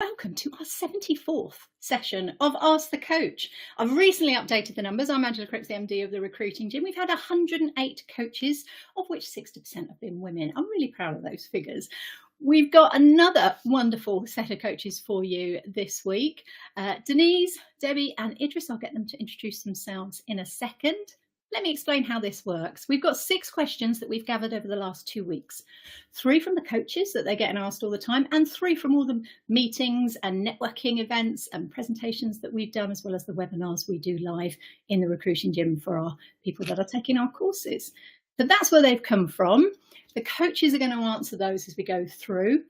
welcome to our 74th session of Ask the Coach. I've recently updated the numbers. I'm Angela Cripps, the MD of the Recruiting Gym. We've had 108 coaches, of which 60% have been women. I'm really proud of those figures. We've got another wonderful set of coaches for you this week. Denise, Debbie and Idris, I'll get them to introduce themselves in a second. Let me explain how this works. We've got 6 questions that we've gathered over the last 2 weeks. 3 from the coaches that they're getting asked all the time, and 3 from all the meetings and networking events and presentations that we've done, as well as the webinars we do live in the Recruiting Gym for our people that are taking our courses. So that's where they've come from. The coaches are going to answer those as we go through.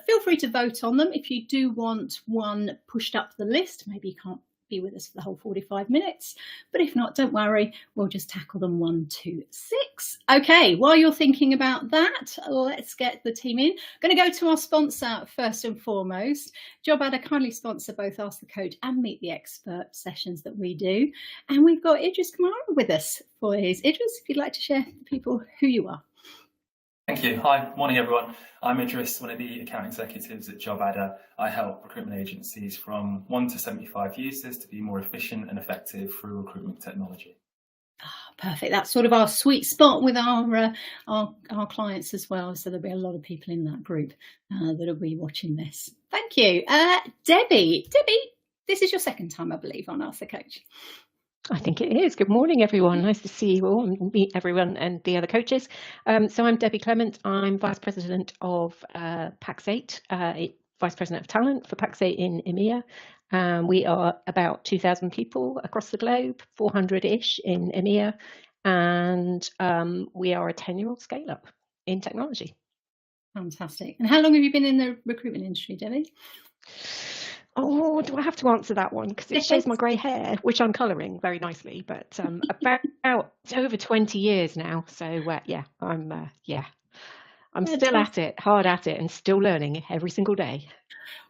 Feel free to vote on them. If you do want one pushed up the list, maybe you can't be with us for the whole 45 minutes, but if not, don't worry, we'll just tackle them 1, 2, 6. Okay, while you're thinking about that, let's get the team in. Going to go to our sponsor first and foremost. JobAdder kindly sponsor both Ask the Coach and Meet the Expert sessions that we do, and we've got Idris Kamara with us for his. Idris, if you'd like to share with people who you are. Thank you. Hi, morning everyone. I'm Idris, one of the account executives at JobAdder. I help recruitment agencies from 1 to 75 users to be more efficient and effective through recruitment technology. Perfect. That's sort of our sweet spot with our clients as well. So there'll be a lot of people in that group that'll be watching this. Thank you. Debbie, this is your second time, I believe, on Ask the Coach. I think it is. Good morning, everyone. Nice to see you all and meet everyone and the other coaches. So I'm Debbie Clement. I'm Vice President of PAX8, Vice President of Talent for PAX8 in EMEA. We are about 2,000 people across the globe, 400-ish in EMEA, and we are a 10-year-old scale-up in technology. Fantastic. And how long have you been in the recruitment industry, Debbie? Oh, do I have to answer that one? Because it shows my grey hair, which I'm colouring very nicely, but about over 20 years now. So I'm still at it, hard at it, and still learning every single day.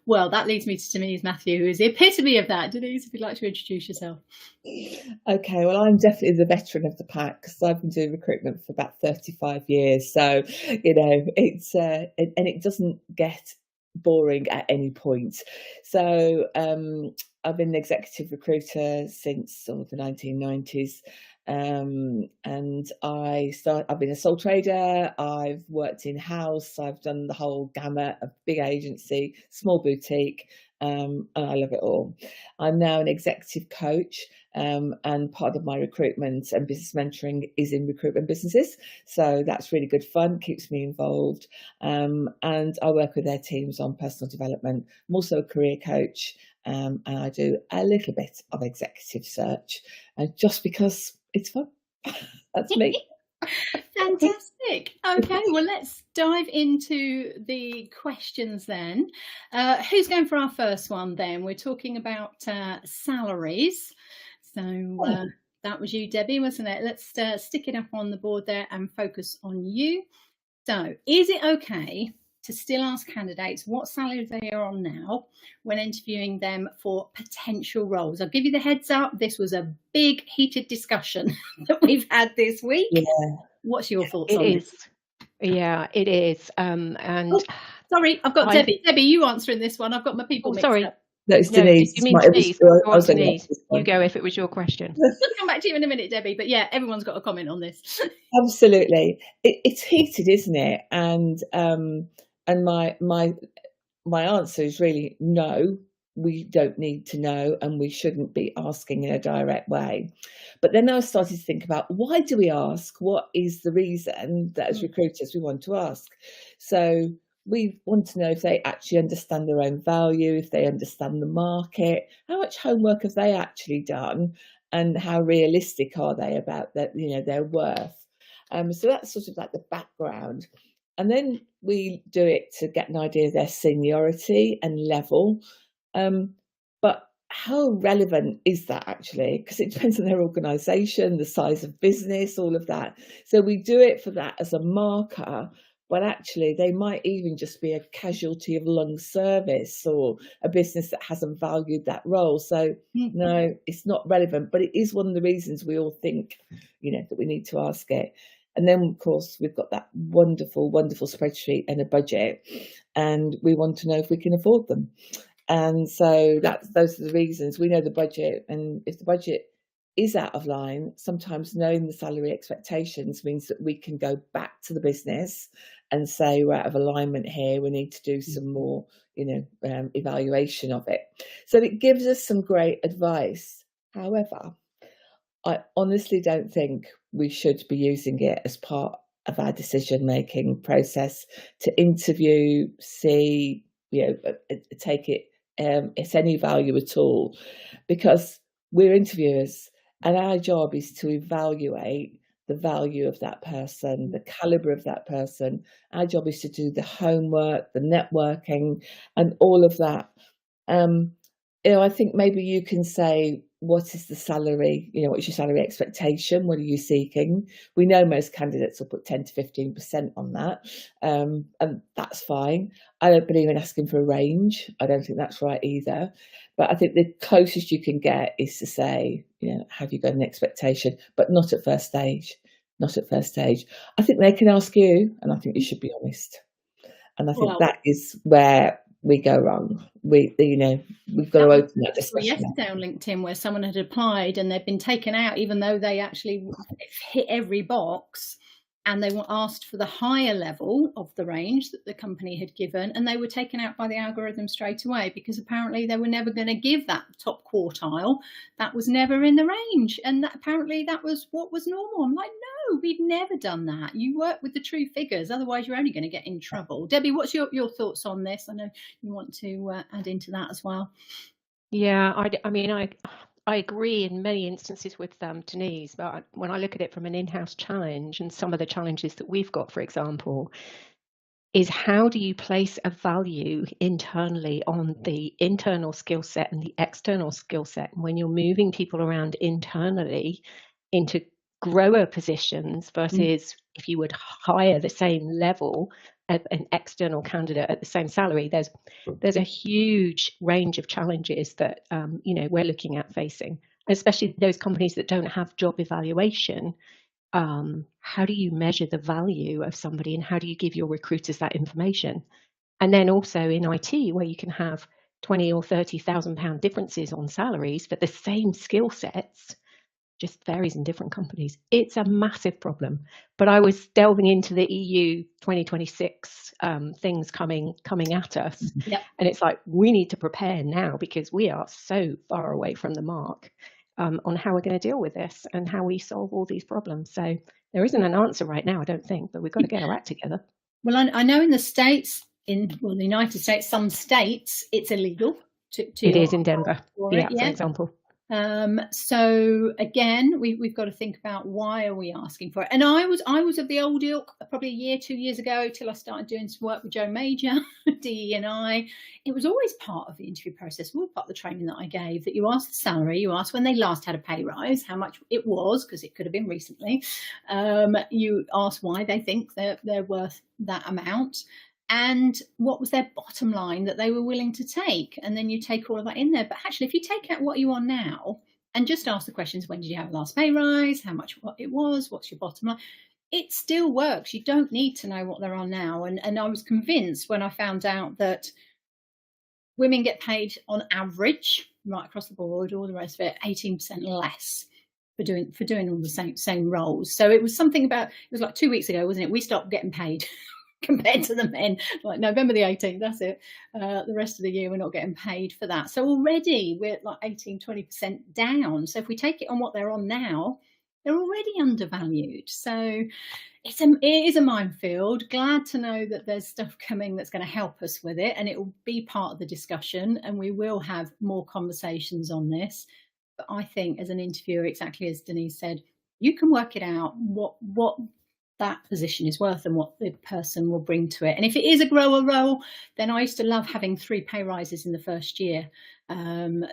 Well, that leads me to Denise Matthew, who is the epitome of that. Denise, if you'd like to introduce yourself. Okay, well, I'm definitely the veteran of the pack because I've been doing recruitment for about 35 years. So, it's and it doesn't get boring at any point. So I've been an executive recruiter since sort of the 1990s, and I've been a sole trader, I've worked in house, I've done the whole gamut of big agency, small boutique, and I love it all. I'm now an executive coach, and part of my recruitment and business mentoring is in recruitment businesses. So that's really good fun, keeps me involved. And I work with their teams on personal development. I'm also a career coach, and I do a little bit of executive search, just because it's fun. That's me. Fantastic. Okay, well, let's dive into the questions then. Who's going for our first one then? We're talking about salaries. So that was you, Debbie, wasn't it? Let's stick it up on the board there and focus on you. So is it okay to still ask candidates what salary they are on now when interviewing them for potential roles? I'll give you the heads up. This was a big heated discussion that we've had this week. Yeah. What's your thoughts on this? Yeah, it is. And sorry, I've got Debbie. Debbie, you answering this one. I've got my people mixed up. No, it's Denise. You mean Denise? Denise. You go if it was your question. We'll come back to you in a minute, Debbie. But yeah, everyone's got a comment on this. Absolutely, it's heated, isn't it? And my answer is really no. We don't need to know, and we shouldn't be asking in a direct way. But then I started to think about, why do we ask? What is the reason that as recruiters we want to ask? So we want to know if they actually understand their own value, if they understand the market, how much homework have they actually done, and how realistic are they about their worth. So that's sort of like the background. And then we do it to get an idea of their seniority and level. But how relevant is that actually? Because it depends on their organisation, the size of business, all of that. So we do it for that as a marker, but actually they might even just be a casualty of long service or a business that hasn't valued that role. So no, it's not relevant, but it is one of the reasons we all think, that we need to ask it. And then, of course, we've got that wonderful, wonderful spreadsheet and a budget, and we want to know if we can afford them. And so those are the reasons. We know the budget, and if the budget is out of line, sometimes knowing the salary expectations means that we can go back to the business and say, we're out of alignment here, we need to do some more, evaluation of it. So it gives us some great advice. However, I honestly don't think we should be using it as part of our decision-making process to interview, see, take it at any value at all, because we're interviewers and our job is to evaluate the value of that person, the caliber of that person. Our job is to do the homework, the networking, and all of that. I think maybe you can say, what is the salary? What's your salary expectation? What are you seeking? We know most candidates will put 10 to 15% on that, and that's fine. I don't believe in asking for a range. I don't think that's right either. But I think the closest you can get is to say, have you got an expectation? But not at first stage. Not at first stage. I think they can ask you, and I think you should be honest. And I think that is where we go wrong. We've got to open that discussion. Yesterday on LinkedIn, where someone had applied and they'd been taken out, even though they actually hit every box, and they were asked for the higher level of the range that the company had given, and they were taken out by the algorithm straight away, because apparently they were never going to give that top quartile. That was never in the range, and apparently that was what was normal. I'm like, no, we've never done that. You work with the true figures, otherwise you're only going to get in trouble. Debbie, what's your thoughts on this? I know you want to add into that as well. Yeah, I agree in many instances with Denise, but when I look at it from an in-house challenge, and some of the challenges that we've got, for example, is how do you place a value internally on the internal skill set and the external skill set when you're moving people around internally into grower positions versus if you would hire the same level an external candidate at the same salary. There's a huge range of challenges that we're looking at facing, especially those companies that don't have job evaluation. How do you measure the value of somebody, and how do you give your recruiters that information? And then also in IT, where you can have 20 or 30,000 pound differences on salaries for the same skill sets, just varies in different companies. It's a massive problem. But I was delving into the EU 2026 things coming at us. Yep. And it's like, we need to prepare now, because we are so far away from the mark on how we're going to deal with this and how we solve all these problems. So there isn't an answer right now, I don't think, but we've got to get our act together. Well, I know in the States, the United States, some states, it's illegal to it is in Denver, for example. So again, we've got to think about, why are we asking for it? And I was of the old ilk probably a year, 2 years ago, till I started doing some work with Joe Major, DE&I. It was always part of the interview process, all part of the training that I gave, that you ask the salary, you ask when they last had a pay rise, how much it was, because it could have been recently. You ask why they think they're worth that amount, and what was their bottom line that they were willing to take. And then you take all of that in there. But actually, if you take out what you are now and just ask the questions, when did you have a last pay rise, how much it was, what's your bottom line, it still works. You don't need to know what they're on now. And I was convinced when I found out that women get paid on average, right across the board, all the rest of it, 18% less for doing all the same roles. So it was something about, it was like 2 weeks ago, wasn't it? We stopped getting paid compared to the men, like November the 18th, that's it. The rest of the year, we're not getting paid for that. So already we're like 18-20% down. So if we take it on what they're on now, they're already undervalued. So it is a minefield. Glad to know that there's stuff coming that's going to help us with it, and it will be part of the discussion, and we will have more conversations on this. But I think as an interviewer, exactly as Denise said, you can work it out, what that position is worth and what the person will bring to it. And if it is a grower role, then I used to love having 3 pay rises in the first year.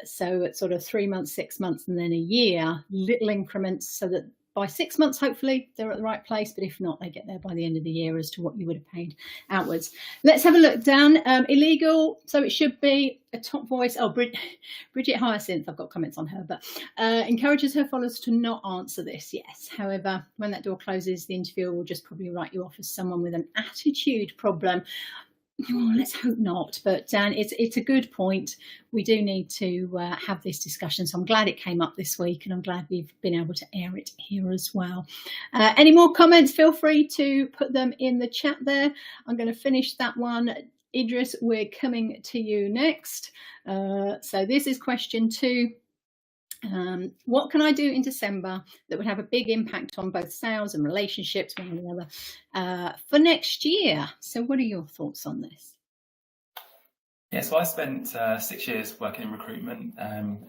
So it's sort of 3 months, 6 months, and then a year, little increments, so that by 6 months, hopefully they're at the right place. But if not, they get there by the end of the year as to what you would have paid outwards. Let's have a look down. Illegal. So it should be a top voice. Oh, Bridget Hyacinth, I've got comments on her, but encourages her followers to not answer this. Yes. However, when that door closes, the interviewer will just probably write you off as someone with an attitude problem. Oh, let's hope not. But Dan, it's a good point. We do need to have this discussion. So I'm glad it came up this week, and I'm glad we've been able to air it here as well. Any more comments? Feel free to put them in the chat there. I'm going to finish that one. Idris, we're coming to you next. So this is question 2. What can I do in December that would have a big impact on both sales and relationships, one and the other, for next year? So what are your thoughts on this? Yeah, so I spent 6 years working in recruitment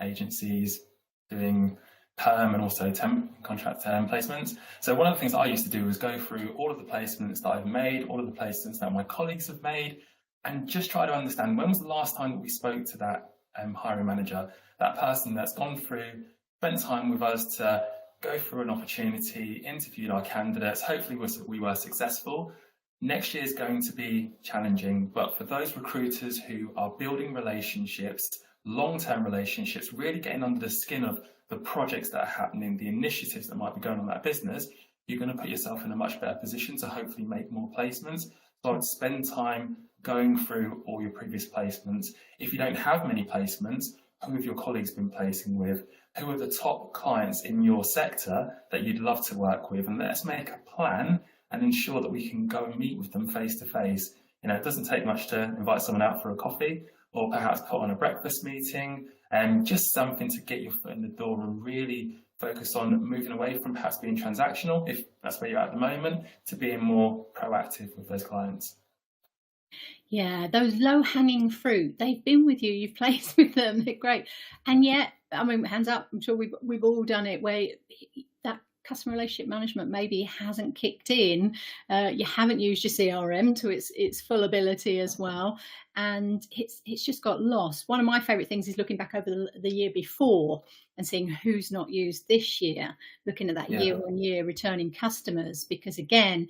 agencies, doing perm and also temp contract placements. So one of the things I used to do was go through all of the placements that I've made, all of the placements that my colleagues have made, and just try to understand when was the last time that we spoke to that hiring manager, that person that's gone through, spent time with us to go through an opportunity, interviewed our candidates. Hopefully we were successful. Next year is going to be challenging, but for those recruiters who are building relationships, long-term relationships, really getting under the skin of the projects that are happening, the initiatives that might be going on in that business, you're going to put yourself in a much better position to hopefully make more placements. So I would spend time going through all your previous placements. If you don't have many placements, who have your colleagues been placing with? Who are the top clients in your sector that you'd love to work with? And let's make a plan and ensure that we can go and meet with them face to face. You know, it doesn't take much to invite someone out for a coffee, or perhaps put on a breakfast meeting, and just something to get your foot in the door and really focus on moving away from perhaps being transactional, if that's where you're at the moment, to being more proactive with those clients. Yeah, those low-hanging fruit, they've been with you, you've placed with them, they're great. And yet, I mean, hands up, I'm sure we've all done it, where that customer relationship management maybe hasn't kicked in. You haven't used your CRM to its full ability as well, and it's just got lost. One of my favorite things is looking back over the year before and seeing who's not used this year, looking at that year-on-year returning customers, because again,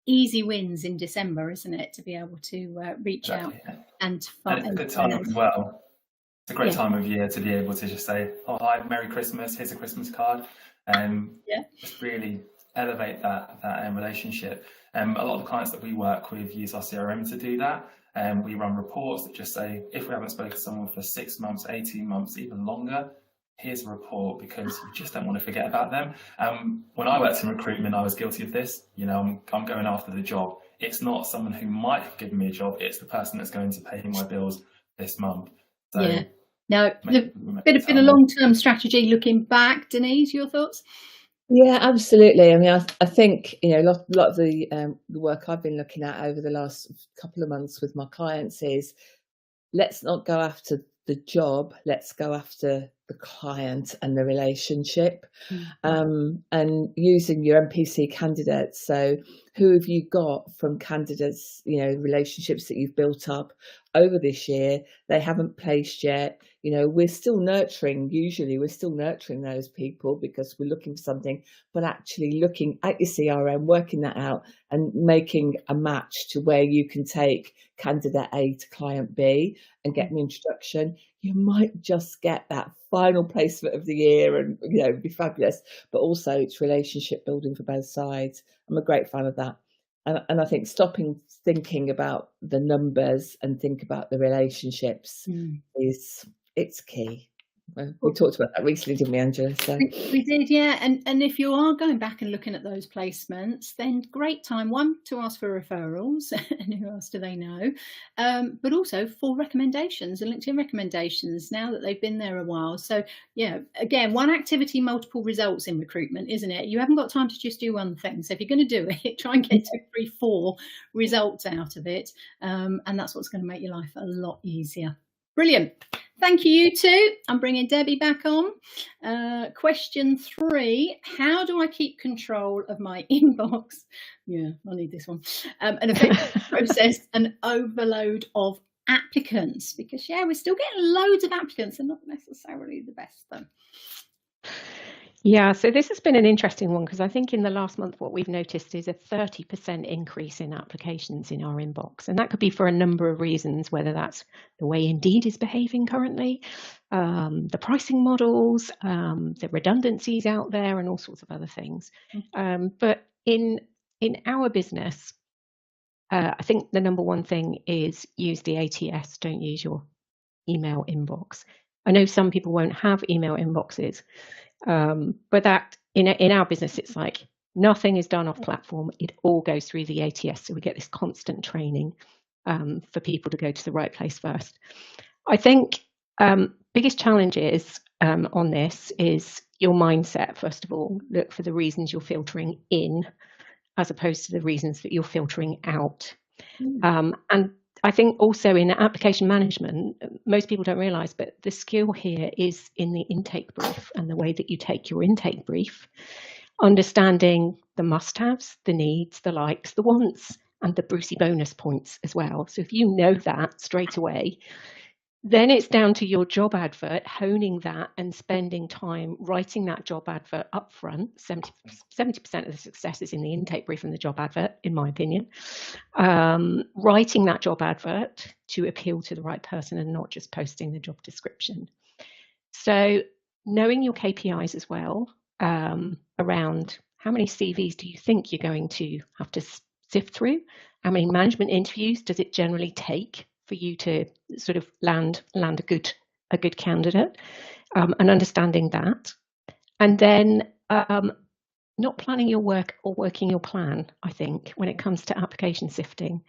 easy wins in December, isn't it, to be able to reach out and find. And it's a good time as well. It's a great time of year to be able to just say, oh, hi, Merry Christmas, here's a Christmas card. Just really elevate that relationship. A lot of the clients that we work with use our CRM to do that. We run reports that just say, if we haven't spoken to someone for 6 months, 18 months, even longer, here's a report, because you just don't want to forget about them. When I worked in recruitment, I was guilty of this. You know, I'm going after the job. It's not someone who might have given me a job. It's the person that's going to pay my bills this month. So now, been a long-term strategy looking back. Denise, your thoughts? Yeah, absolutely. I mean, I think, you know, a lot of the work I've been looking at over the last couple of months with my clients is, let's not go after the job, let's go after the client and the relationship. And using your MPC candidates. So who have you got from candidates, you know, relationships that you've built up over this year, they haven't placed yet? You know, we're still nurturing those people because we're looking for something, but actually looking at your CRM, working that out and making a match to where you can take candidate A to client B and get an introduction. You might just get that final placement of the year and, you know, be fabulous, but also it's relationship building for both sides. I'm a great fan of that. And I think stopping thinking about the numbers and think about the relationships it's key. We talked about that recently, didn't we, Angela? So. We did, yeah. And if you are going back and looking at those placements, then great time, one, to ask for referrals, and who else do they know? But also for recommendations and LinkedIn recommendations now that they've been there a while. So, yeah, again, one activity, multiple results in recruitment, isn't it? You haven't got time to just do one thing. So if you're going to do it, try and get 2, 3, 4 results out of it. And that's what's going to make your life a lot easier. Brilliant. Thank you, you two. I'm bringing Debbie back on. Question 3, how do I keep control of my inbox? Yeah, I need this one. An effective process and overload of applicants, because, yeah, we're still getting loads of applicants and not necessarily the best, though. Yeah, so this has been an interesting one, because I think in the last month what we've noticed is a 30% increase in applications in our inbox. And that could be for a number of reasons, whether that's the way Indeed is behaving currently, the pricing models, the redundancies out there, and all sorts of other things. But in our business, I think the number one thing is use the ATS, don't use your email inbox. I know some people won't have email inboxes, but that in our business, it's like nothing is done off platform. It all goes through the ATS. So we get this constant training for people to go to the right place first. I think biggest challenge is on this is your mindset. First of all, look for the reasons you're filtering in as opposed to the reasons that you're filtering out. And I think also in application management, most people don't realise, but the skill here is in the intake brief and the way that you take your intake brief, understanding the must-haves, the needs, the likes, the wants, and the Brucey bonus points as well. So if you know that straight away, then it's down to your job advert, honing that and spending time writing that job advert up front. 70% of the success is in the intake brief and the job advert, in my opinion. Writing that job advert to appeal to the right person and not just posting the job description. So knowing your KPIs as well, around how many CVs do you think you're going to have to sift through? How many management interviews does it generally take for you to sort of land a good candidate, and understanding that, and then not planning your work or working your plan. I think when it comes to application sifting,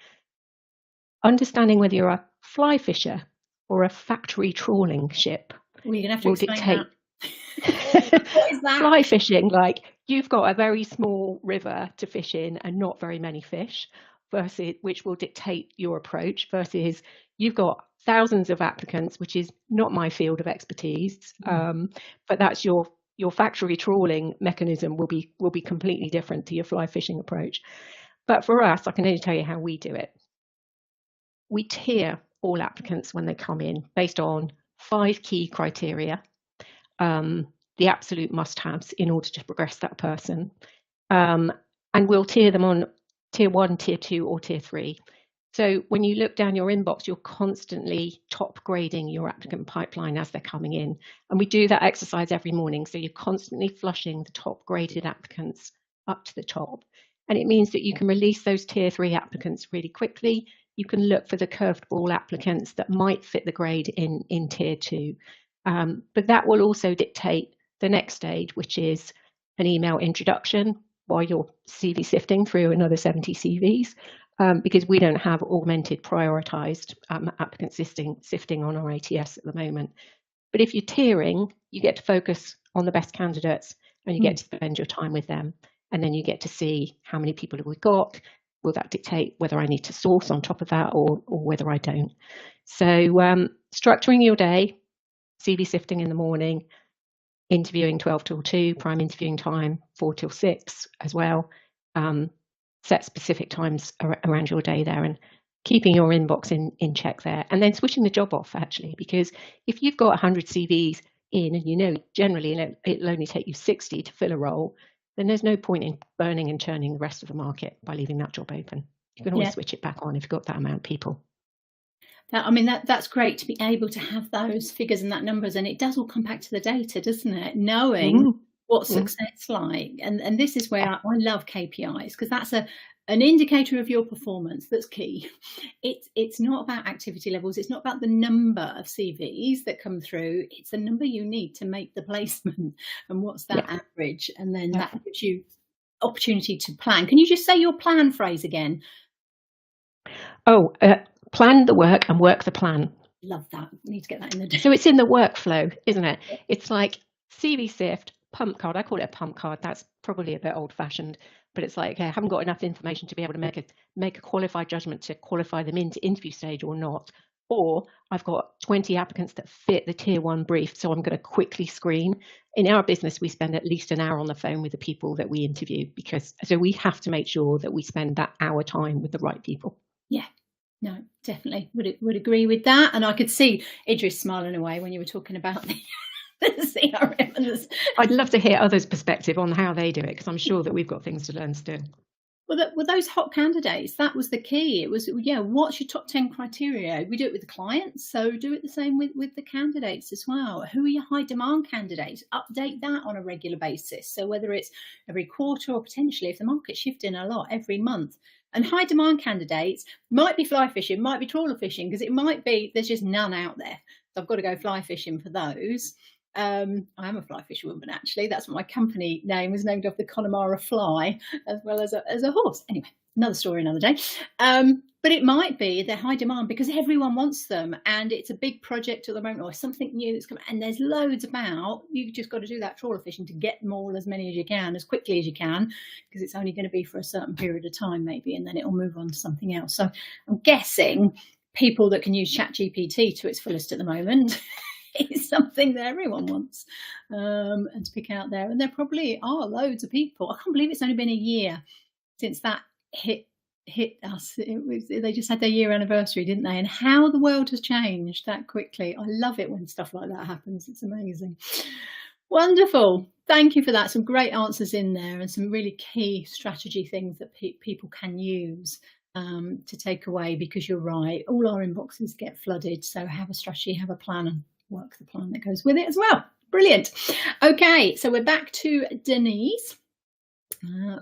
understanding whether you're a fly fisher or a factory trawling ship Well, you're gonna have to explain dictate. that. What is that? Fly fishing, like you've got a very small river to fish in and not very many fish, versus which will dictate your approach, versus you've got thousands of applicants, which is not my field of expertise, but that's your factory trawling mechanism will be completely different to your fly fishing approach. But for us, I can only tell you how we do it. We tier all applicants when they come in based on 5 key criteria, the absolute must-haves in order to progress that person, and we'll tier them on tier 1, tier 2, or tier 3. So when you look down your inbox, you're constantly top grading your applicant pipeline as they're coming in. And we do that exercise every morning. So you're constantly flushing the top graded applicants up to the top. And it means that you can release those tier 3 applicants really quickly. You can look for the curved ball applicants that might fit the grade in tier 2. But that will also dictate the next stage, which is an email introduction while you're CV sifting through another 70 CVs, because we don't have augmented prioritized applicant sifting on our ATS at the moment. But if you're tiering, you get to focus on the best candidates and you get to spend your time with them. And then you get to see how many people have we got. Will that dictate whether I need to source on top of that or whether I don't? So structuring your day, CV sifting in the morning, interviewing 12 till 2, prime interviewing time 4 till 6 as well. Set specific times around your day there and keeping your inbox in check there. And then switching the job off, actually, because if you've got 100 CVs in and generally it'll only take you 60 to fill a role, then there's no point in burning and churning the rest of the market by leaving that job open. You can always switch it back on if you've got that amount of people. That's great to be able to have those figures and that numbers, and it does all come back to the data, doesn't it? Knowing what success like, and this is where I love KPIs, because that's an indicator of your performance. That's key. It's not about activity levels. It's not about the number of CVs that come through. It's the number you need to make the placement, and what's that average, and then that gives you opportunity to plan. Can you just say your plan phrase again? Plan the work and work the plan. Love that. Need to get that in the day. So it's in the workflow, isn't it? It's like CV sift, pump card. I call it a pump card. That's probably a bit old fashioned, but it's like, okay, I haven't got enough information to be able to make a qualified judgment to qualify them into interview stage or not. Or I've got 20 applicants that fit the tier 1 brief, so I'm going to quickly screen. In our business, we spend at least an hour on the phone with the people that we interview, so we have to make sure that we spend that hour time with the right people. Yeah. No, definitely would agree with that. And I could see Idris smiling away when you were talking about the CRM. I'd love to hear others' perspective on how they do it, because I'm sure that we've got things to learn still. Well, those hot candidates, that was the key. It was, what's your top 10 criteria? We do it with the clients, so do it the same with the candidates as well. Who are your high demand candidates? Update that on a regular basis. So whether it's every quarter or potentially, if the market's shifting a lot, every month, And high demand candidates might be fly fishing, might be trawler fishing, because it might be there's just none out there. So I've got to go fly fishing for those. I am a fly fisherwoman, actually. That's what my company name was named off the Kamara fly, as well as a horse. Anyway, another story, another day. But it might be they're high demand because everyone wants them, and it's a big project at the moment, or something new that's coming, and there's loads about. You've just got to do that trawler fishing to get them all, as many as you can, as quickly as you can, because it's only going to be for a certain period of time, maybe, and then it'll move on to something else. So I'm guessing people that can use ChatGPT to its fullest at the moment is something that everyone wants, and to pick out there. And there probably are loads of people. I can't believe it's only been a year since that hit us. They just had their year anniversary, didn't they? And how the world has changed that quickly. I love it when stuff like that happens. It's amazing. Wonderful. Thank you for that. Some great answers in there, and some really key strategy things that people can use to take away, because you're right, all our inboxes get flooded. So have a strategy, have a plan, and work the plan that goes with it as well. Brilliant. Okay, so we're back to Denise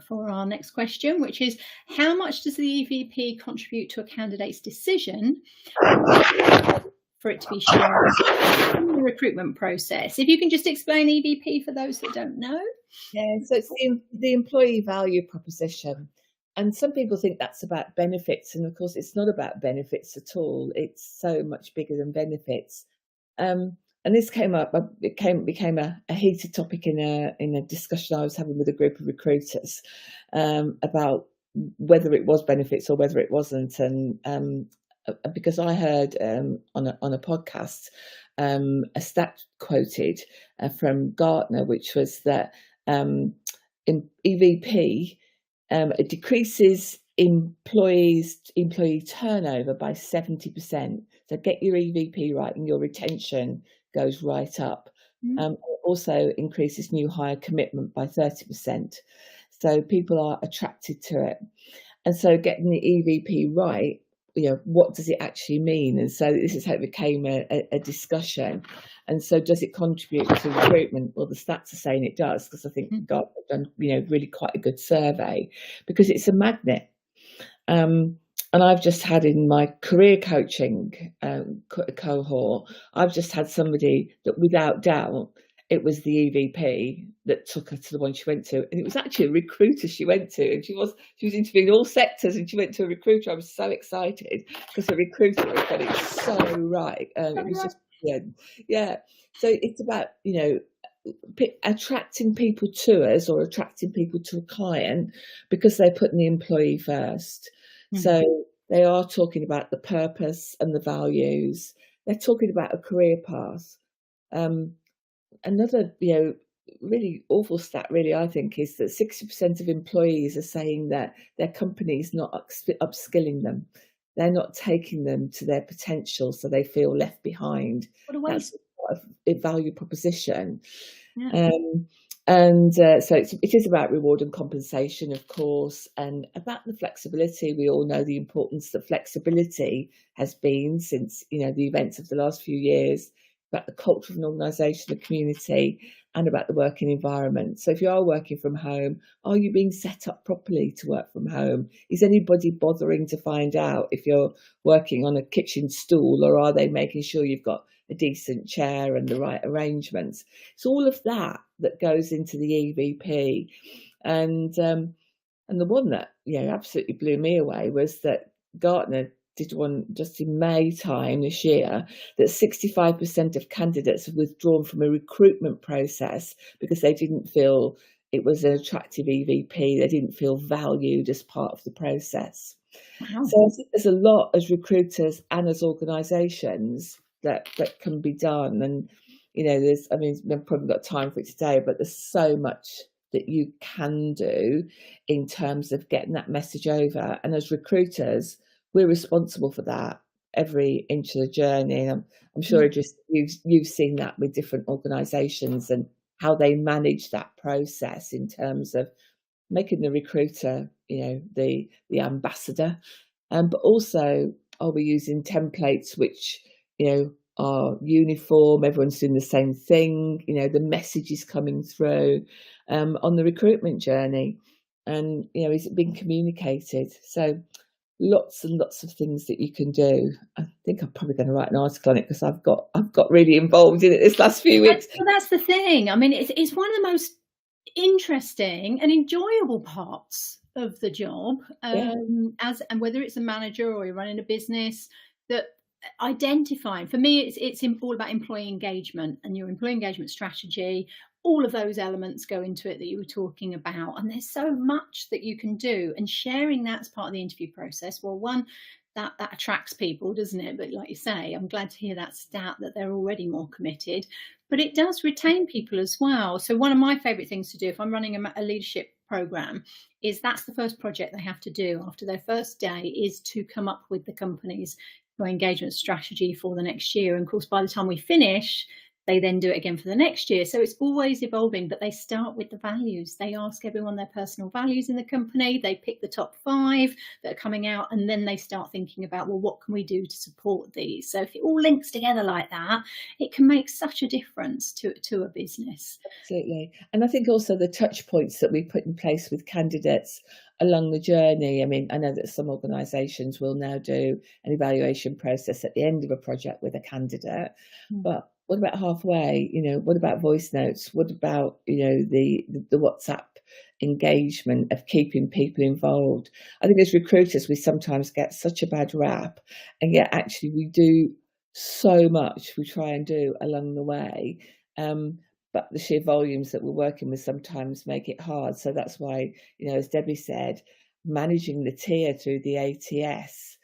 for our next question, which is, how much does the EVP contribute to a candidate's decision for it to be shared in the recruitment process? If you can just explain EVP for those that don't know. Yeah, so it's the employee value proposition. And some people think that's about benefits, and of course it's not about benefits at all. It's so much bigger than benefits. And this came up. It became a heated topic in a discussion I was having with a group of recruiters about whether it was benefits or whether it wasn't. And because I heard on a podcast a stat quoted from Gartner, which was that in EVP it decreases employee turnover by 70%. So get your EVP right, and your retention goes right up. It also increases new hire commitment by 30%. So people are attracted to it. And so getting the EVP right, what does it actually mean? And so this is how it became a discussion. And so does it contribute to recruitment? Well, the stats are saying it does, because I think God have done really quite a good survey, because it's a magnet. And I've just had in my career coaching cohort, I've just had somebody that without doubt, it was the EVP that took her to the one she went to. And it was actually a recruiter she went to. And she was interviewing all sectors, and she went to a recruiter. I was so excited because the recruiter had got it so right. It was just, yeah. So it's about, attracting people to us, or attracting people to a client, because they're putting the employee first. So they are talking about the purpose and the values. They're talking about a career path. Another, really awful stat, really, I think, is that 60% of employees are saying that their company's not upskilling them. They're not taking them to their potential, so they feel left behind. What a waste. That's a value proposition. Yeah. So it is about reward and compensation, of course, and about the flexibility. We all know the importance that flexibility has been since, the events of the last few years, about the culture of an organisation, the community, and about the working environment. So if you are working from home, are you being set up properly to work from home? Is anybody bothering to find out if you're working on a kitchen stool, or are they making sure you've got a decent chair and the right arrangements? It's all of that goes into the EVP. And the one that absolutely blew me away was that Gartner did one just in May time this year, that 65% of candidates have withdrawn from a recruitment process because they didn't feel it was an attractive EVP. They didn't feel valued as part of the process. Wow. So I think there's a lot as recruiters and as organisations that can be done. And, we've probably got time for it today, but there's so much that you can do in terms of getting that message over. And as recruiters, we're responsible for that every inch of the journey. And I'm sure you've seen that with different organisations and how they manage that process in terms of making the recruiter, the ambassador, but also, are we using templates which, are uniform? Everyone's doing the same thing. The message is coming through on the recruitment journey. and is it being communicated? So lots and lots of things that you can do. I think I'm probably going to write an article on it because I've got really involved in it this last few weeks. Well, that's the thing. I mean, it's one of the most interesting and enjoyable parts of the job, and whether it's a manager or you're running a business, that identifying, for me, it's all about employee engagement and your employee engagement strategy. All of those elements go into it that you were talking about, and there's so much that you can do, and sharing that as part of the interview process. Well, one, that attracts people, doesn't it? But like you say, I'm glad to hear that stat that they're already more committed, but it does retain people as well. So one of my favorite things to do if I'm running a leadership program is that's the first project they have to do after their first day, is to come up with the company's engagement strategy for the next year. And of course, by the time we finish, they then do it again for the next year. So it's always evolving, but they start with the values. They ask everyone their personal values in the company. They pick the top 5 that are coming out, and then they start thinking about, well, what can we do to support these? So if it all links together like that, it can make such a difference to a business. Absolutely. And I think also the touch points that we put in place with candidates along the journey. I mean, I know that some organisations will now do an evaluation process at the end of a project with a candidate, but what about halfway? What about voice notes? What about, the WhatsApp engagement of keeping people involved? I think as recruiters, we sometimes get such a bad rap, and yet actually we do so much. We try and do along the way. But the sheer volumes that we're working with sometimes make it hard. So that's why, as Debbie said, managing the tier through the ATS,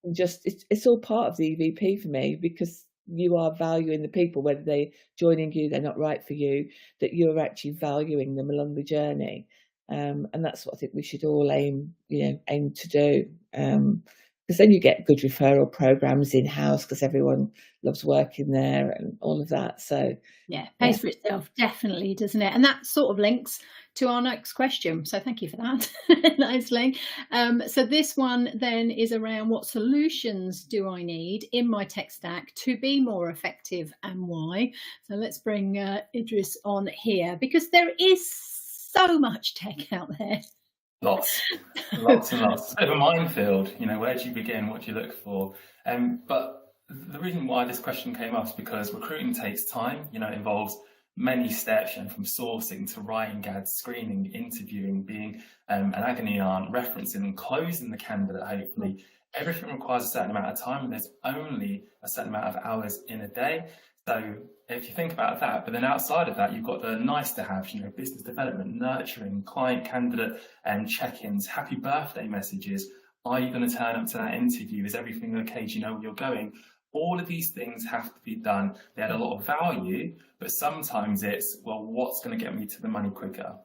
it's all part of the EVP for me, because you are valuing the people, whether they're joining you, they're not right for you, that you're actually valuing them along the journey. And that's what I think we should all aim to do. Because then you get good referral programs in-house, because everyone loves working there and all of that. So pays for itself, definitely, doesn't it? And that sort of links to our next question. So thank you for that. Nice link. So this one then is around, what solutions do I need in my tech stack to be more effective, and why? So let's bring Idris on here, because there is so much tech out there. Lots and lots. It's a bit of a minefield. Where do you begin? What do you look for? But the reason why this question came up is because recruiting takes time. It involves many steps, from sourcing to writing ads, screening, interviewing, being an agony aunt, referencing and closing the candidate, hopefully. Everything requires a certain amount of time, and there's only a certain amount of hours in a day. So if you think about that, but then outside of that, you've got the nice to have, business development, nurturing, client candidate and check-ins, happy birthday messages. Are you going to turn up to that interview? Is everything okay? Do you know where you're going? All of these things have to be done. They add a lot of value, but sometimes it's, well, what's going to get me to the money quicker?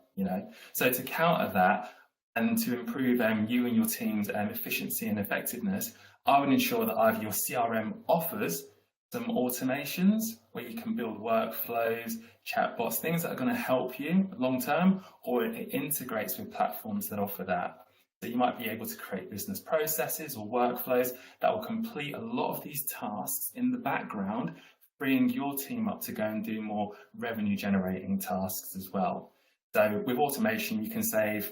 So to counter that and to improve you and your team's efficiency and effectiveness, I would ensure that either your CRM offers some automations where you can build workflows, chatbots, things that are going to help you long term, or it integrates with platforms that offer that. So you might be able to create business processes or workflows that will complete a lot of these tasks in the background, freeing your team up to go and do more revenue generating tasks as well. So with automation, you can save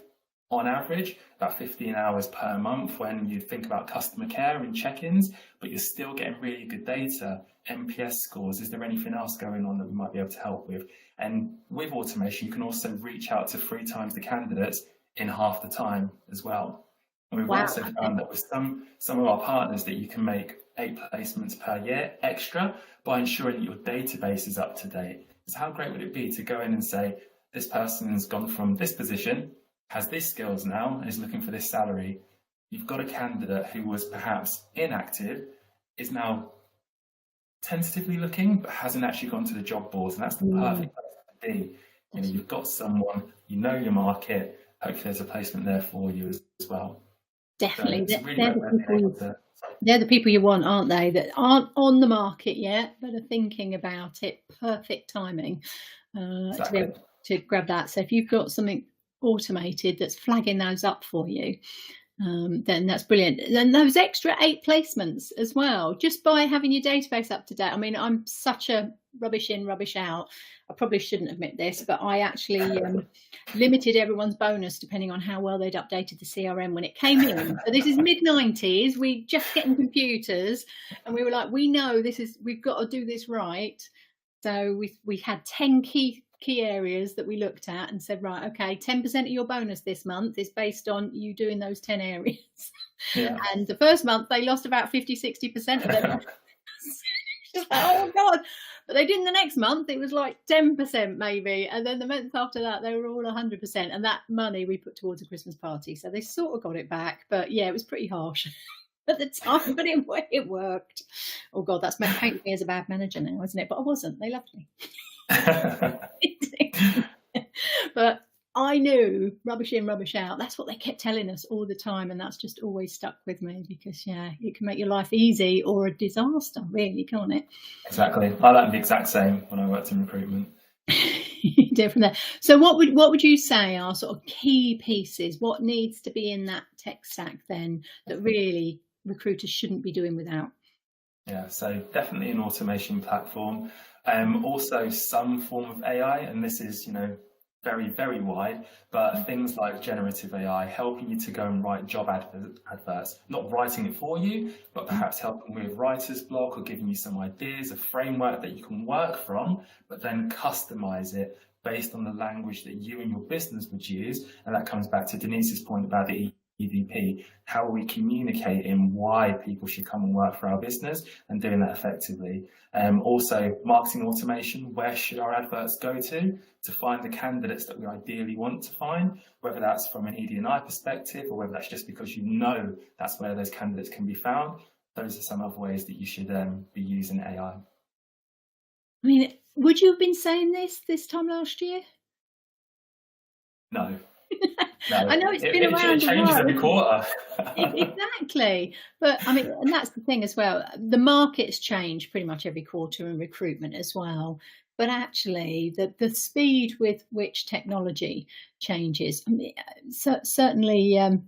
on average about 15 hours per month when you think about customer care and check-ins, but you're still getting really good data, NPS scores. Is there anything else going on that we might be able to help with? And with automation, you can also reach out to 3 times the candidates in half the time as well. And we've also found that with some of our partners that you can make 8 placements per year extra by ensuring that your database is up to date. So how great would it be to go in and say, this person's gone from this position, has these skills now, and is looking for this salary. You've got a candidate who was perhaps inactive, is now tentatively looking, but hasn't actually gone to the job boards, and that's the perfect place to be. You've got someone, your market, hopefully there's a placement there for you as well. Definitely. So they're the people you want, aren't they? That aren't on the market yet, but are thinking about it. Perfect timing to be able to grab that. So if you've got something automated that's flagging those up for you, then that's brilliant. And those extra 8 placements as well, just by having your database up to date. I mean, I'm such a rubbish in, rubbish out. I probably shouldn't admit this, but I actually limited everyone's bonus depending on how well they'd updated the CRM when it came in. So this is mid-90s. We just getting computers, and we were like, we know we've got to do this right. So we had 10 key areas that we looked at and said, right, okay, 10% of your bonus this month is based on you doing those 10 areas. Yeah. And the first month they lost about 50-60% of them. Oh God. But they didn't the next month. It was like 10% maybe. And then the month after that, they were all 100%. And that money we put towards a Christmas party. So they sort of got it back. But yeah, it was pretty harsh at the time, but it worked. Oh God, that's painted me as a bad manager now, isn't it? But I wasn't. They loved me. But I knew rubbish in, rubbish out. That's what they kept telling us all the time, and that's just always stuck with me, because yeah, it can make your life easy or a disaster, really, can't it? Exactly. I learned the exact same when I worked in recruitment. Did from there. So what would you say are sort of key pieces? What needs to be in that tech stack then that really recruiters shouldn't be doing without? Yeah, so definitely an automation platform. Also some form of AI, and this is, very, very wide, but things like generative AI helping you to go and write job adverts, not writing it for you, but perhaps helping with writer's block or giving you some ideas, a framework that you can work from, but then customize it based on the language that you and your business would use. And that comes back to Denise's point about the EVP. How are we communicating why people should come and work for our business, and doing that effectively? Also, marketing automation. Where should our adverts go to find the candidates that we ideally want to find, whether that's from an ED&I perspective or whether that's just because that's where those candidates can be found. Those are some other ways that you should be using AI. I mean, would you have been saying this time last year? No. I know it's been around. It changes every quarter. Exactly. But I mean, and that's the thing as well. The markets change pretty much every quarter in recruitment as well. But actually, the speed with which technology changes, I mean, certainly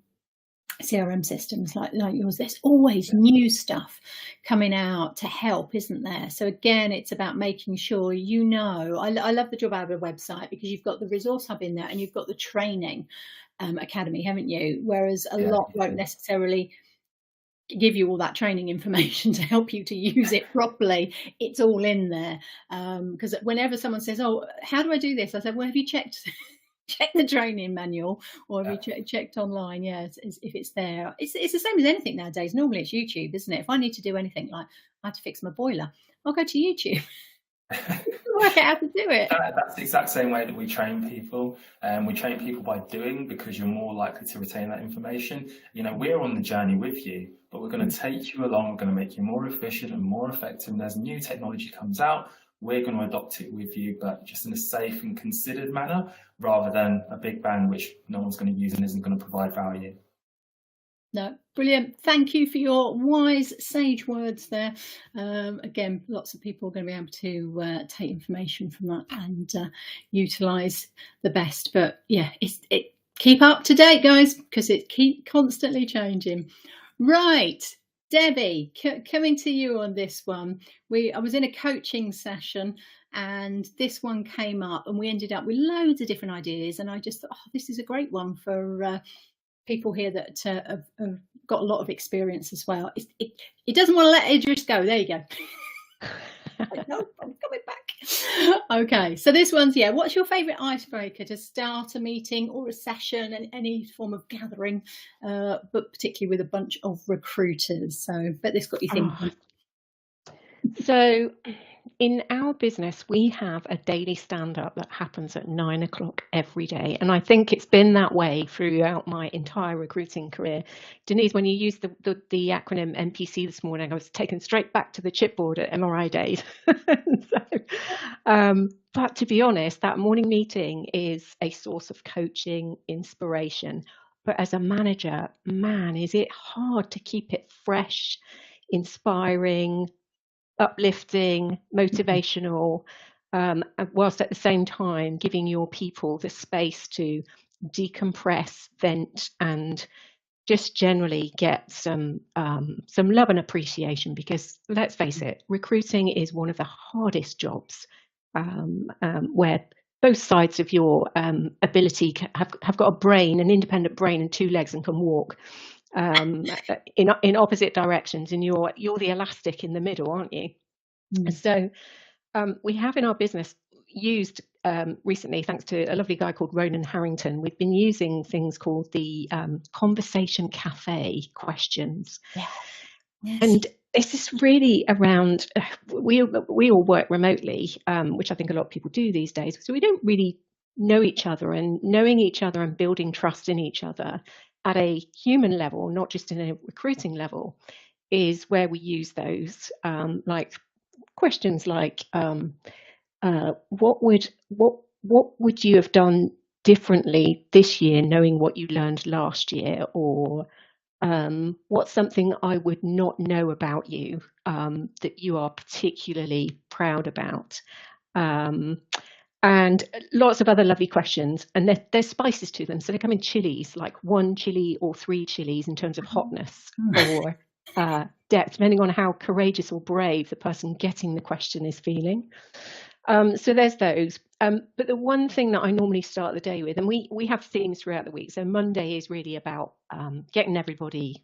CRM systems like yours, there's always new stuff coming out to help, isn't there? So again, it's about making sure I love the Job Adder website, because you've got the resource hub in there and you've got the training academy, haven't you? Whereas a lot won't necessarily give you all that training information to help you to use it properly. It's all in there, because whenever someone says, oh, how do I do this? I said, well, have you check the training manual, or have you checked online? Yeah, if it's there. It's the same as anything nowadays. Normally it's YouTube, isn't it? If I need to do anything, like I had to fix my boiler, I'll go to YouTube. Work out how to do it. That's the exact same way that we train people. We train people by doing, because you're more likely to retain that information. We're on the journey with you, but we're going to take you along. We're going to make you more efficient and more effective. And as new technology comes out, we're going to adopt it with you, but just in a safe and considered manner, rather than a big bang which no one's going to use and isn't going to provide value. No, brilliant. Thank you for your wise, sage words there. Again, lots of people are going to be able to take information from that and utilise the best. But yeah, keep up to date, guys, because it keeps constantly changing. Right, Debbie, coming to you on this one. I was in a coaching session, and this one came up, and we ended up with loads of different ideas. And I just thought, this is a great one for people here that have got a lot of experience as well. It doesn't want to let Idris go. There you go. No, I'm coming back. Okay, so this one's, what's your favourite icebreaker to start a meeting or a session and any form of gathering, but particularly with a bunch of recruiters? So, bet this got you thinking. So in our business, we have a daily stand-up that happens at 9 o'clock every day. And I think it's been that way throughout my entire recruiting career. Denise, when you used the acronym MPC this morning, I was taken straight back to the chipboard at MRI days. But to be honest, that morning meeting is a source of coaching, inspiration. But as a manager, man, is it hard to keep it fresh, inspiring, uplifting, motivational, whilst at the same time giving your people the space to decompress, vent, and just generally get some love and appreciation, because let's face it, recruiting is one of the hardest jobs, where both sides of your ability have got a brain, an independent brain, and two legs, and can walk in opposite directions, and you're the elastic in the middle, aren't you? So we have in our business used recently, thanks to a lovely guy called Ronan Harrington, we've been using things called the conversation cafe questions. Yes. And this is really around, we all work remotely, which I think a lot of people do these days, so we don't really know each other, and knowing each other and building trust in each other at a human level, not just in a recruiting level, is where we use those like questions like what would you have done differently this year, knowing what you learned last year, or what's something I would not know about you that you are particularly proud about, and lots of other lovely questions, and there's spices to them, so they come in chilies, like 1 chili or 3 chilies in terms of hotness or depth, depending on how courageous or brave the person getting the question is feeling. So there's those. But the one thing that I normally start the day with, and we have themes throughout the week. So Monday is really about getting everybody,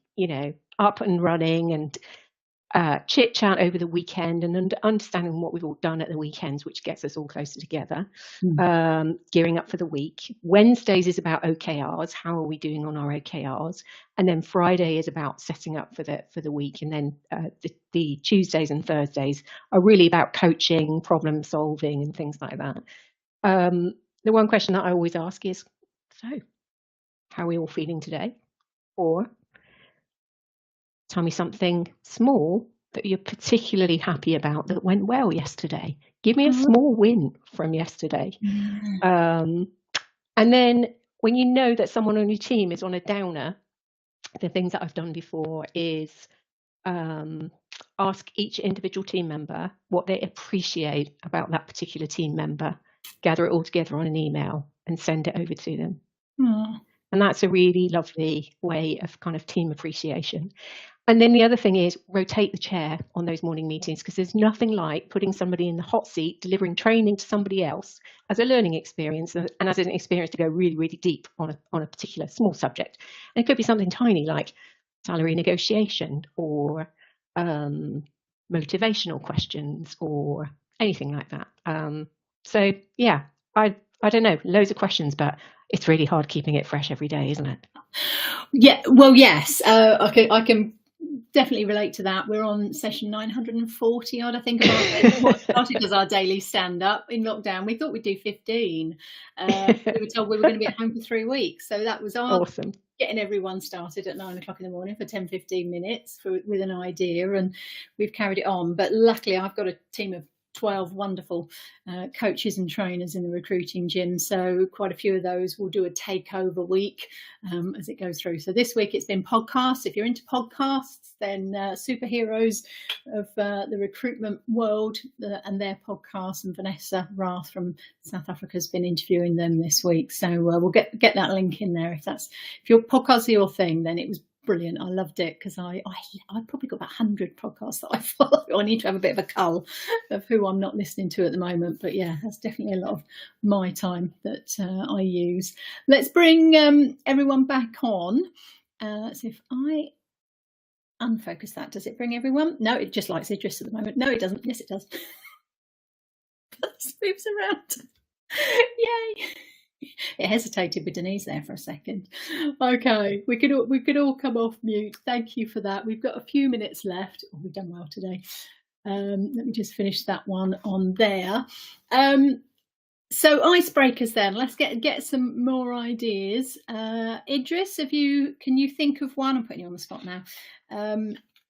up and running, and chit chat over the weekend, and understanding what we've all done at the weekends, which gets us all closer together, gearing up for the week. Wednesdays is about OKRs. How are we doing on our OKRs? And then Friday is about setting up for the week. And then the Tuesdays and Thursdays are really about coaching, problem solving, and things like that. The one question that I always ask is, so how are we all feeling today? Or tell me something small that you're particularly happy about that went well yesterday. Give me a small win from yesterday. And then when you know that someone on your team is on a downer, the things that I've done before is ask each individual team member what they appreciate about that particular team member, gather it all together on an email and send it over to them. And that's a really lovely way of kind of team appreciation. And then the other thing is rotate the chair on those morning meetings, because there's nothing like putting somebody in the hot seat, delivering training to somebody else as a learning experience, and as an experience to go really, really deep on a particular small subject. And it could be something tiny like salary negotiation, or motivational questions, or anything like that. So yeah, I don't know, loads of questions, but it's really hard keeping it fresh every day, isn't it? Yeah, well, yes, I can definitely relate to that. We're on session 940 odd, I think, of what started as our daily stand-up in lockdown. We thought we'd do 15. We were told we were going to be at home for 3 weeks, so that was our awesome. Getting everyone started at 9 o'clock in the morning for 10-15 minutes with an idea, and we've carried it on. But luckily I've got a team of 12 wonderful coaches and trainers in the recruiting gym, so quite a few of those will do a takeover week as it goes through. So this week it's been podcasts. If you're into podcasts, then superheroes of the recruitment world and their podcasts, and Vanessa Rath from South Africa has been interviewing them this week, so we'll get that link in there. If your podcasts are your thing, then it was brilliant. I loved it, because I probably got about 100 podcasts that I follow. I need to have a bit of a cull of who I'm not listening to at the moment, but yeah, that's definitely a lot of my time that I use. Let's bring everyone back on. So if I unfocus that, does it bring everyone? No, it just likes Idris at the moment. No, it doesn't. Yes, it does. It moves around. Yay. It hesitated with Denise there for a second. Okay, we could all come off mute. Thank you for that. We've got a few minutes left. Oh, we've done well today. Let me just finish that one on there. So icebreakers then. Let's get some more ideas. Idris, can you think of one? I'm putting you on the spot now.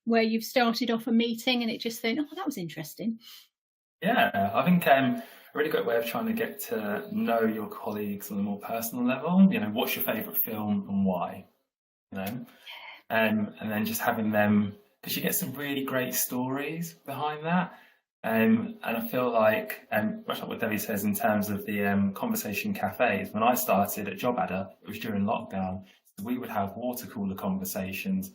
Where you've started off a meeting and it just think, oh, that was interesting. Yeah, I think a really great way of trying to get to know your colleagues on a more personal level. What's your favourite film and why? And then just having them, because you get some really great stories behind that. And I feel like, much like what Debby says in terms of the conversation cafes, when I started at Job Adder, it was during lockdown. we would have water cooler conversations,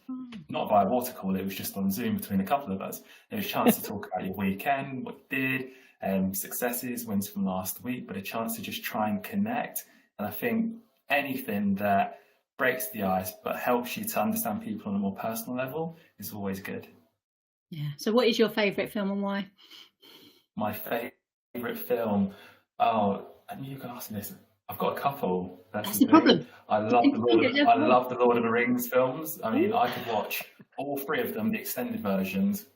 not via water cooler, it was just on Zoom between a couple of us. It was a chance to talk about your weekend, what you did, successes, wins from last week, but a chance to just try and connect. And I think anything that breaks the ice but helps you to understand people on a more personal level is always good. Yeah. So what is your favourite film and why? My favourite film, oh, I knew you were going to ask me this. I've got a couple. That's the problem. I love the Lord of the Rings films. I mean, I could watch all three of them, the extended versions.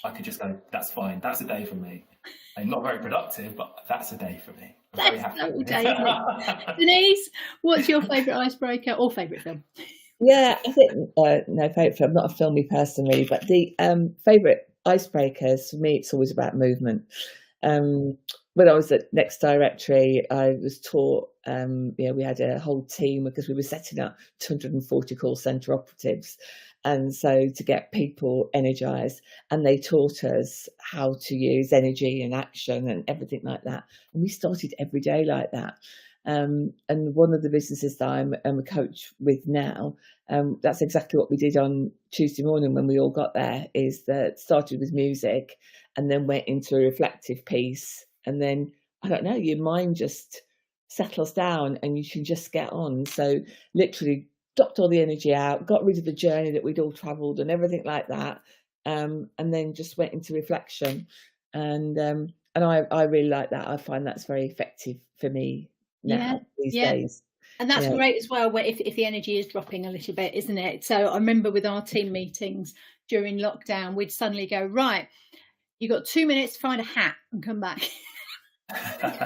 I could just go, that's fine. That's a day for me. And not very productive, but that's a day for me. I'm very happy. That's a day. Denise, what's your favourite icebreaker or favourite film? Yeah, I think no favourite film. I'm not a filmy person really, but the favourite icebreakers for me, it's always about movement. When I was at Next Directory, I was taught, we had a whole team because we were setting up 240 call centre operatives. And so to get people energised, and they taught us how to use energy and action and everything like that. And we started every day like that. And one of the businesses that I'm a coach with now, that's exactly what we did on Tuesday morning when we all got there, is that started with music and then went into a reflective piece. And then, I don't know, your mind just settles down and you can just get on. So literally dropped all the energy out, got rid of the journey that we'd all travelled and everything like that. And then just went into reflection. And I really like that. I find that's very effective for me now these days. And that's great as well, where if the energy is dropping a little bit, isn't it? So I remember with our team meetings during lockdown, we'd suddenly go, right, you got 2 minutes to find a hat and come back.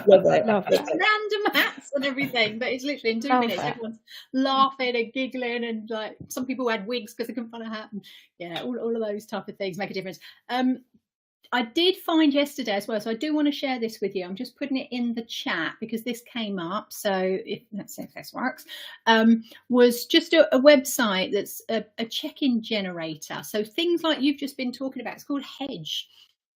Love it. Random hats and everything, but it's literally in 2 minutes everyone's laughing and giggling, and like some people had wigs because they couldn't find a hat, and all of those type of things make a difference. I did find yesterday as well, so I do want to share this with you. I'm just putting it in the chat because this came up, so let's see if this works. Was just a website that's a check-in generator, so things like you've just been talking about. It's called Hedge.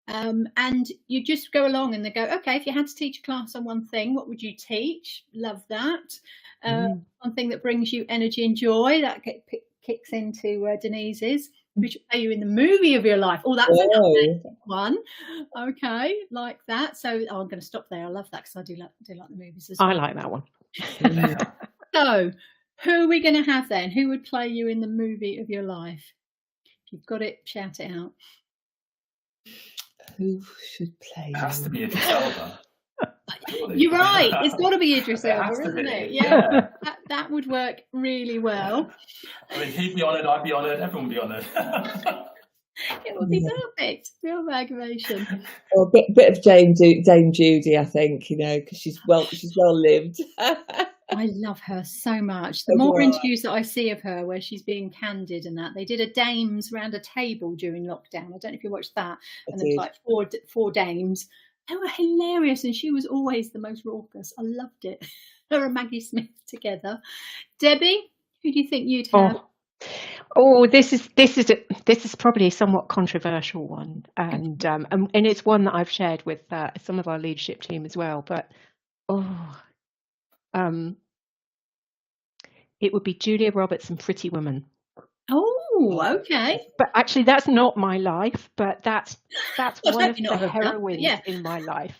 And you just go along and they go, okay, if you had to teach a class on one thing, what would you teach? Love that. One thing that brings you energy and joy, that kicks into Denise's, which will play you in the movie of your life. Oh, that's another one. Okay, like that. So I'm going to stop there. I love that because I do like the movies as well. I like that one. So who are we going to have then? Who would play you in the movie of your life? If you've got it, shout it out. Who should play? It has to be Idris Elba. You're right. It's got to be Idris Elba, isn't it? Yeah. That would work really well. I mean, he'd be honoured, I'd be honoured, everyone would be honoured. It would be perfect. Real aggravation. Or a bit of Dame Judy, I think, because she's well lived. I love her so much. The more interviews that I see of her where she's being candid and that, they did a dames round a table during lockdown. I don't know if you watched that. And there was like four dames. They were hilarious, and she was always the most raucous. I loved it. Her and Maggie Smith together. Debbie, who do you think you'd have? This is probably a somewhat controversial one, and it's one that I've shared with some of our leadership team as well. But it would be Julia Roberts and Pretty Woman. Oh, okay. But actually, that's not my life. But that's one of the heroines in my life,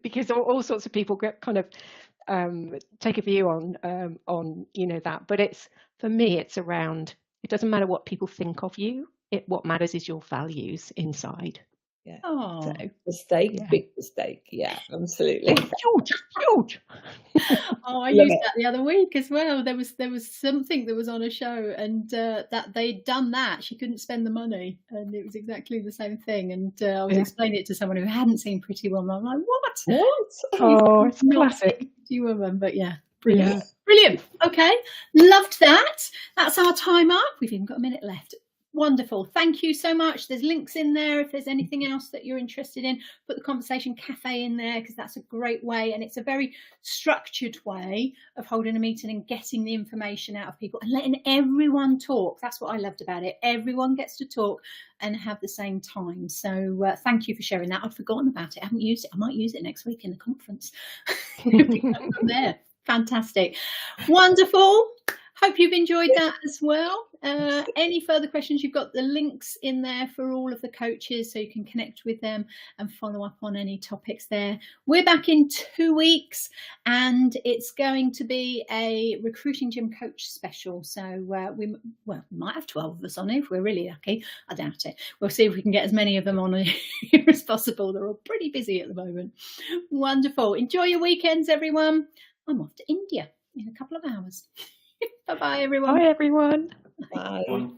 because all sorts of people get kind of take a view on that. But for me, it's around. It doesn't matter what people think of you. What matters is your values inside. Yeah. Oh, so, mistake, big mistake. Yeah, absolutely. Huge. I used that the other week as well. There was something that was on a show, and that they'd done that. She couldn't spend the money, and it was exactly the same thing. And I was explaining it to someone who hadn't seen Pretty Woman. I'm like, what? Oh, it's classic. Pretty Woman, but yeah. Brilliant. Yeah. Brilliant. Okay. Loved that. That's our time up. We've even got a minute left. Wonderful. Thank you so much. There's links in there if there's anything else that you're interested in. Put the Conversation Cafe in there because that's a great way, and it's a very structured way of holding a meeting and getting the information out of people and letting everyone talk. That's what I loved about it. Everyone gets to talk and have the same time. So thank you for sharing that. I'd forgotten about it. I haven't used it. I might use it next week in the conference. From there. Fantastic. Wonderful. Hope you've enjoyed that as well. Any further questions, you've got the links in there for all of the coaches, so you can connect with them and follow up on any topics there. We're back in 2 weeks, and it's going to be a recruiting gym coach special. So we might have 12 of us on it if we're really lucky. I doubt it. We'll see if we can get as many of them on here as possible. They're all pretty busy at the moment. Wonderful. Enjoy your weekends, everyone. I'm off to India in a couple of hours. Bye-bye, everyone. Bye, everyone. Bye.